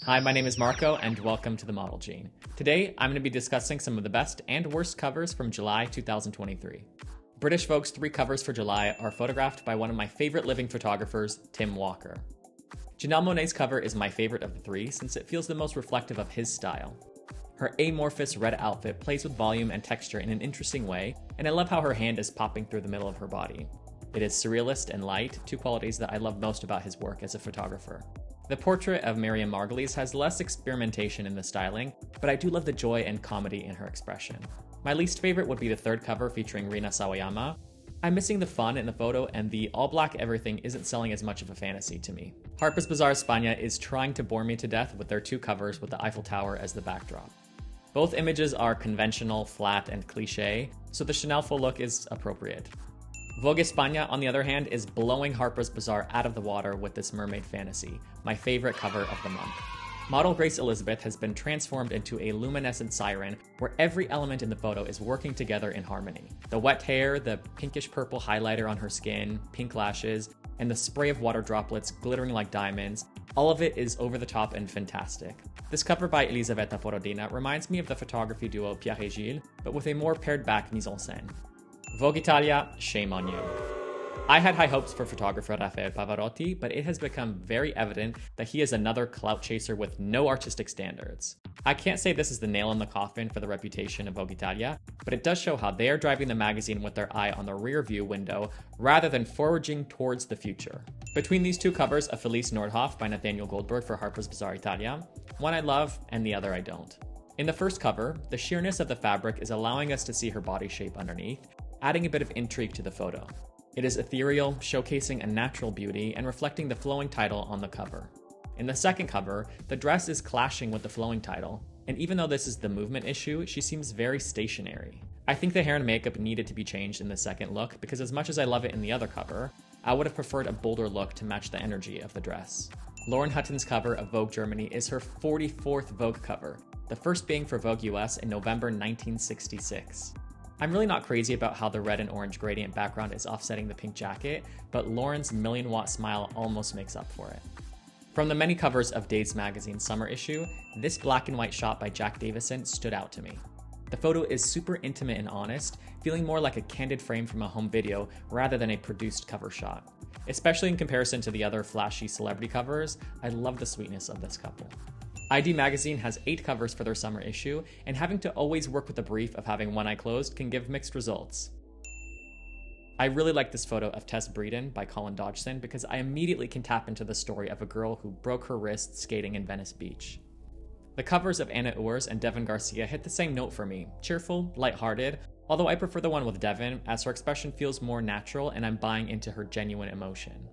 Hi, my name is Marco, and welcome to The Model Gene. Today, I'm going to be discussing some of the best and worst covers from July 2023. British Vogue's 3 covers for July are photographed by one of my favorite living photographers, Tim Walker. Janelle Monáe's cover is my favorite of the 3 since it feels the most reflective of his style. Her amorphous red outfit plays with volume and texture in an interesting way, and I love how her hand is popping through the middle of her body. It is surrealist and light, 2 qualities that I love most about his work as a photographer. The portrait of Miriam Margolyes has less experimentation in the styling, but I do love the joy and comedy in her expression. My least favorite would be the 3rd cover featuring Rina Sawayama. I'm missing the fun in the photo, and the all-black everything isn't selling as much of a fantasy to me. Harper's Bazaar ESPAñA is trying to bore me to death with their 2 covers with the Eiffel Tower as the backdrop. Both images are conventional, flat, and cliché, so the Chanel full look is appropriate. Vogue ESPAñA, on the other hand, is blowing Harper's Bazaar out of the water with this mermaid fantasy, my favorite cover of the month. Model Grace Elizabeth has been transformed into a luminescent siren where every element in the photo is working together in harmony. The wet hair, the pinkish purple highlighter on her skin, pink lashes, and the spray of water droplets glittering like diamonds, all of it is over the top and fantastic. This cover by Elizaveta Porodina reminds me of the photography duo Pierre et Gilles, but with a more pared back mise-en-scène. Vogue Italia, shame on you. I had high hopes for photographer Rafael Pavarotti, but it has become very evident that he is another clout chaser with no artistic standards. I can't say this is the nail in the coffin for the reputation of Vogue Italia, but it does show how they are driving the magazine with their eye on the rear view window rather than foraging towards the future. Between these 2 covers, a Felice Nordhoff by Nathaniel Goldberg for Harper's Bazaar Italia, one I love and the other I don't. In the first cover, the sheerness of the fabric is allowing us to see her body shape underneath, adding a bit of intrigue to the photo. It is ethereal, showcasing a natural beauty and reflecting the flowing title on the cover. In the second cover, the dress is clashing with the flowing title, and even though this is the movement issue, she seems very stationary. I think the hair and makeup needed to be changed in the second look because as much as I love it in the other cover, I would have preferred a bolder look to match the energy of the dress. Lauren Hutton's cover of Vogue Germany is her 44th Vogue cover, the first being for Vogue US in November 1966. I'm really not crazy about how the red and orange gradient background is offsetting the pink jacket, but Lauren's million-watt smile almost makes up for it. From the many covers of Dazed magazine's summer issue, this black and white shot by Jack Davison stood out to me. The photo is super intimate and honest, feeling more like a candid frame from a home video rather than a produced cover shot. Especially in comparison to the other flashy celebrity covers, I love the sweetness of this couple. ID Magazine has 8 covers for their summer issue, and having to always work with the brief of having one eye closed can give mixed results. I really like this photo of Tess Breeden by Colin Dodgson because I immediately can tap into the story of a girl who broke her wrist skating in Venice Beach. The covers of Anna Urs and Devin Garcia hit the same note for me, cheerful, lighthearted, although I prefer the one with Devin as her expression feels more natural and I'm buying into her genuine emotion.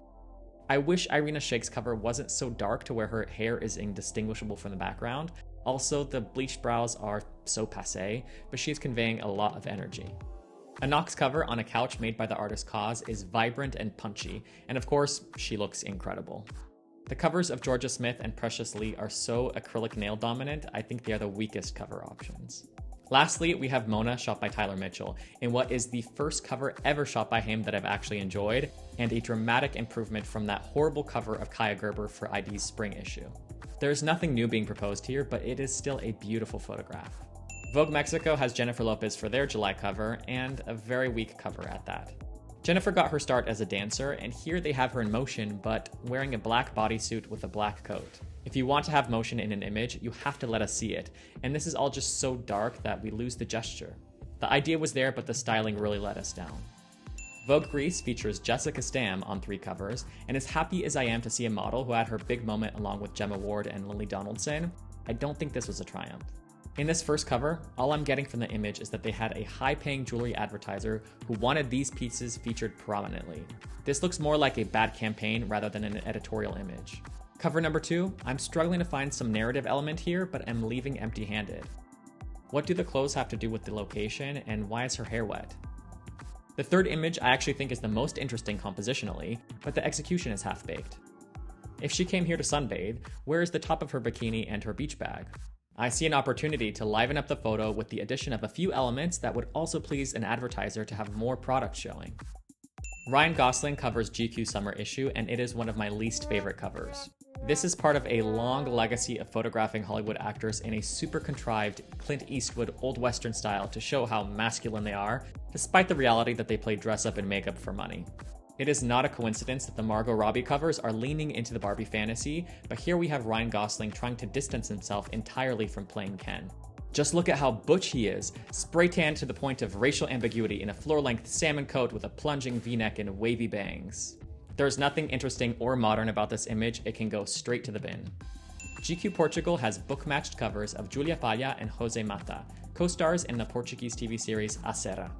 I wish Irina Shayk's cover wasn't so dark to where her hair is indistinguishable from the background. Also, the bleached brows are so passé, but she is conveying a lot of energy. A Knox cover on a couch made by the artist Cause is vibrant and punchy, and of course, she looks incredible. The covers of Georgia Smith and Precious Lee are so acrylic nail dominant, I think they are the weakest cover options. Lastly, we have Mona shot by Tyler Mitchell in what is the first cover ever shot by him that I've actually enjoyed, and a dramatic improvement from that horrible cover of Kaya Gerber for ID's spring issue. There's nothing new being proposed here, but it is still a beautiful photograph. Vogue Mexico has Jennifer Lopez for their July cover, and a very weak cover at that. Jennifer got her start as a dancer, and here they have her in motion, but wearing a black bodysuit with a black coat. If you want to have motion in an image, you have to let us see it, and this is all just so dark that we lose the gesture. The idea was there, but the styling really let us down. Vogue Greece features Jessica Stam on 3 covers, and as happy as I am to see a model who had her big moment along with Gemma Ward and Lily Donaldson, I don't think this was a triumph. In this first cover, all I'm getting from the image is that they had a high-paying jewelry advertiser who wanted these pieces featured prominently. This looks more like a bad campaign rather than an editorial image. Cover number 2, I'm struggling to find some narrative element here, but I'm leaving empty-handed. What do the clothes have to do with the location, and why is her hair wet? The third image I actually think is the most interesting compositionally, but the execution is half-baked. If she came here to sunbathe, where is the top of her bikini and her beach bag? I see an opportunity to liven up the photo with the addition of a few elements that would also please an advertiser to have more product showing. Ryan Gosling covers GQ Summer Issue, and it is one of my least favorite covers. This is part of a long legacy of photographing Hollywood actors in a super contrived Clint Eastwood Old Western style to show how masculine they are, despite the reality that they play dress up and makeup for money. It is not a coincidence that the Margot Robbie covers are leaning into the Barbie fantasy, but here we have Ryan Gosling trying to distance himself entirely from playing Ken. Just look at how butch he is, spray tanned to the point of racial ambiguity in a floor-length salmon coat with a plunging v-neck and wavy bangs. There's nothing interesting or modern about this image, it can go straight to the bin. GQ Portugal has book-matched covers of Julia Palla and Jose Mata, co-stars in the Portuguese TV series A Serra.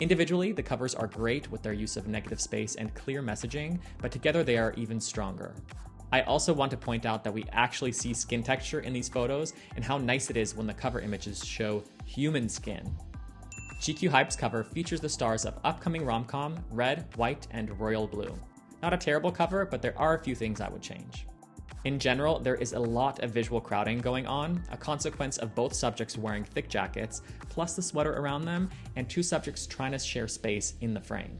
Individually, the covers are great with their use of negative space and clear messaging, but together they are even stronger. I also want to point out that we actually see skin texture in these photos and how nice it is when the cover images show human skin. GQ Hype's cover features the stars of upcoming rom-com Red, White, and Royal Blue. Not a terrible cover, but there are a few things I would change. In general, there is a lot of visual crowding going on, a consequence of both subjects wearing thick jackets, plus the sweater around them, and two subjects trying to share space in the frame.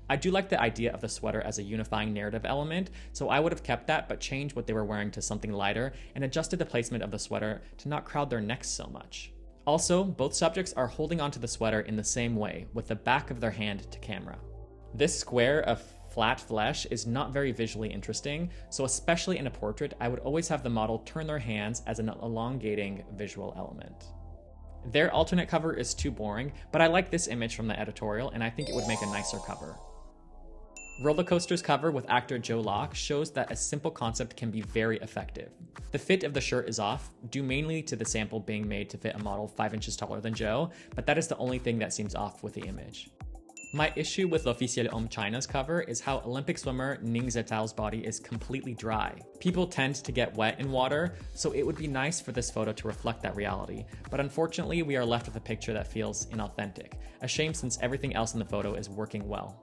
I do like the idea of the sweater as a unifying narrative element, so I would have kept that but changed what they were wearing to something lighter and adjusted the placement of the sweater to not crowd their necks so much. Also, both subjects are holding onto the sweater in the same way, with the back of their hand to camera. This square of flat flesh is not very visually interesting, so especially in a portrait, I would always have the model turn their hands as an elongating visual element. Their alternate cover is too boring, but I like this image from the editorial and I think it would make a nicer cover. Rollercoaster's cover with actor Joe Locke shows that a simple concept can be very effective. The fit of the shirt is off, due mainly to the sample being made to fit a model 5 inches taller than Joe, but that is the only thing that seems off with the image. My issue with L'Officiel Homme China's cover is how Olympic swimmer Ning Zetao's body is completely dry. People tend to get wet in water, so it would be nice for this photo to reflect that reality, but unfortunately we are left with a picture that feels inauthentic, a shame since everything else in the photo is working well.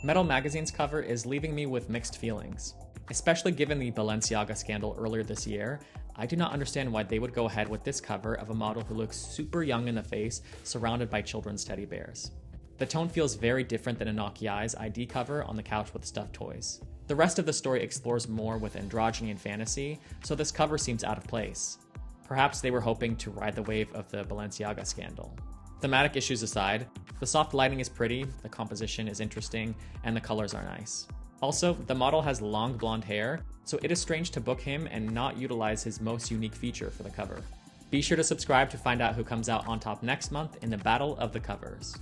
Metal Magazine's cover is leaving me with mixed feelings. Especially given the Balenciaga scandal earlier this year, I do not understand why they would go ahead with this cover of a model who looks super young in the face, surrounded by children's teddy bears. The tone feels very different than Inokiai's ID cover on the couch with stuffed toys. The rest of the story explores more with androgyny and fantasy, so this cover seems out of place. Perhaps they were hoping to ride the wave of the Balenciaga scandal. Thematic issues aside, the soft lighting is pretty, the composition is interesting, and the colors are nice. Also, the model has long blonde hair, so it is strange to book him and not utilize his most unique feature for the cover. Be sure to subscribe to find out who comes out on top next month in the Battle of the Covers.